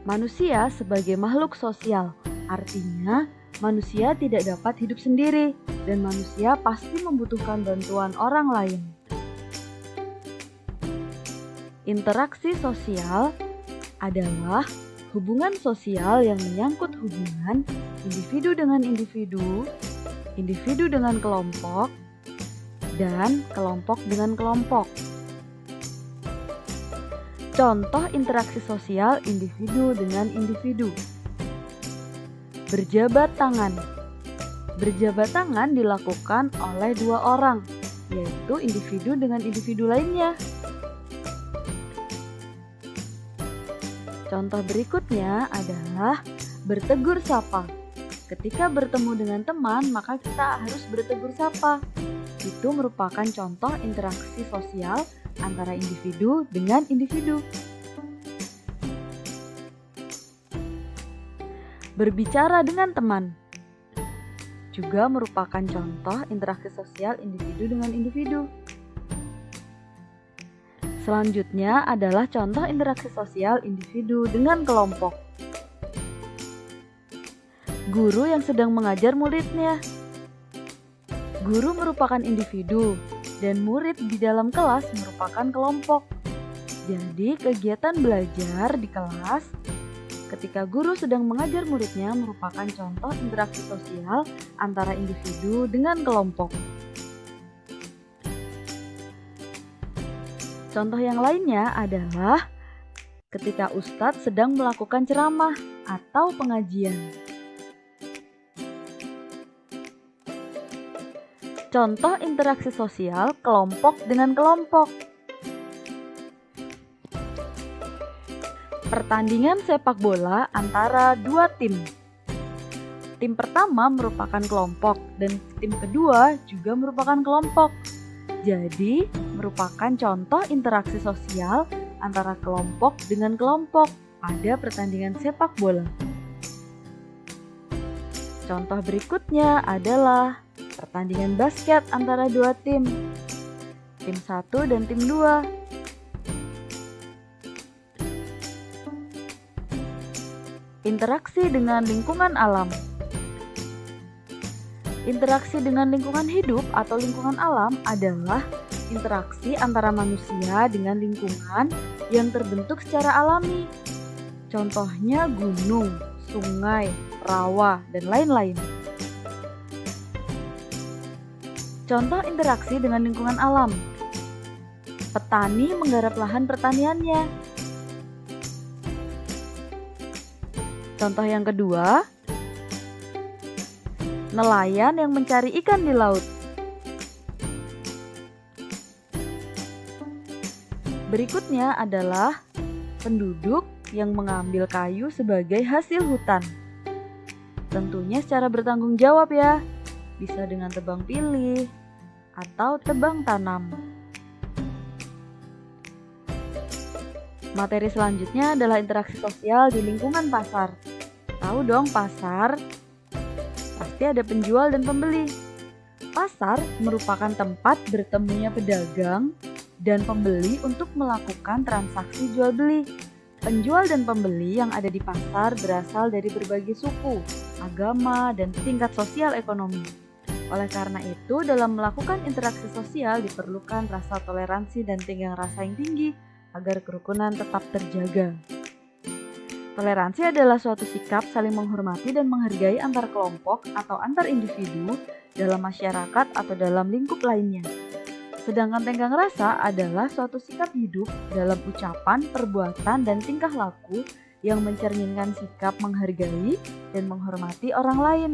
Manusia sebagai makhluk sosial, artinya manusia tidak dapat hidup sendiri dan manusia pasti membutuhkan bantuan orang lain. Interaksi sosial adalah hubungan sosial yang menyangkut hubungan individu dengan individu, individu dengan kelompok, dan kelompok dengan kelompok. Contoh interaksi sosial individu dengan individu. Berjabat tangan. Berjabat tangan dilakukan oleh dua orang, yaitu individu dengan individu lainnya. Contoh berikutnya adalah bertegur sapa. Ketika bertemu dengan teman, maka kita harus bertegur sapa. Itu merupakan contoh interaksi sosial antara individu dengan individu. Berbicara dengan teman juga merupakan contoh interaksi sosial individu dengan individu. Selanjutnya adalah contoh interaksi sosial individu dengan kelompok. Guru yang sedang mengajar muridnya. Guru merupakan individu dan murid di dalam kelas merupakan kelompok. Jadi kegiatan belajar di kelas ketika guru sedang mengajar muridnya merupakan contoh interaksi sosial antara individu dengan kelompok. Contoh yang lainnya adalah ketika ustadz sedang melakukan ceramah atau pengajian. Contoh interaksi sosial kelompok dengan kelompok. Pertandingan sepak bola antara dua tim. Tim pertama merupakan kelompok dan tim kedua juga merupakan kelompok. Jadi, merupakan contoh interaksi sosial antara kelompok dengan kelompok pada pertandingan sepak bola. Contoh berikutnya adalah pertandingan basket antara dua tim 1 dan tim 2. Interaksi dengan lingkungan alam. Interaksi dengan lingkungan hidup atau lingkungan alam adalah interaksi antara manusia dengan lingkungan yang terbentuk secara alami. Contohnya gunung, sungai, rawa, dan lain-lain. Contoh interaksi dengan lingkungan alam. Petani menggarap lahan pertaniannya. Contoh yang kedua, nelayan yang mencari ikan di laut. Berikutnya adalah penduduk yang mengambil kayu sebagai hasil hutan. Tentunya secara bertanggung jawab ya, bisa dengan tebang pilih atau tebang tanam. Materi selanjutnya adalah interaksi sosial di lingkungan pasar. Tahu dong pasar? Pasti ada penjual dan pembeli. Pasar merupakan tempat bertemunya pedagang dan pembeli untuk melakukan transaksi jual beli. Penjual dan pembeli yang ada di pasar berasal dari berbagai suku, agama, dan tingkat sosial ekonomi. Oleh karena itu, dalam melakukan interaksi sosial diperlukan rasa toleransi dan tenggang rasa yang tinggi agar kerukunan tetap terjaga. Toleransi adalah suatu sikap saling menghormati dan menghargai antar kelompok atau antar individu dalam masyarakat atau dalam lingkup lainnya. Sedangkan tenggang rasa adalah suatu sikap hidup dalam ucapan, perbuatan, dan tingkah laku yang mencerminkan sikap menghargai dan menghormati orang lain.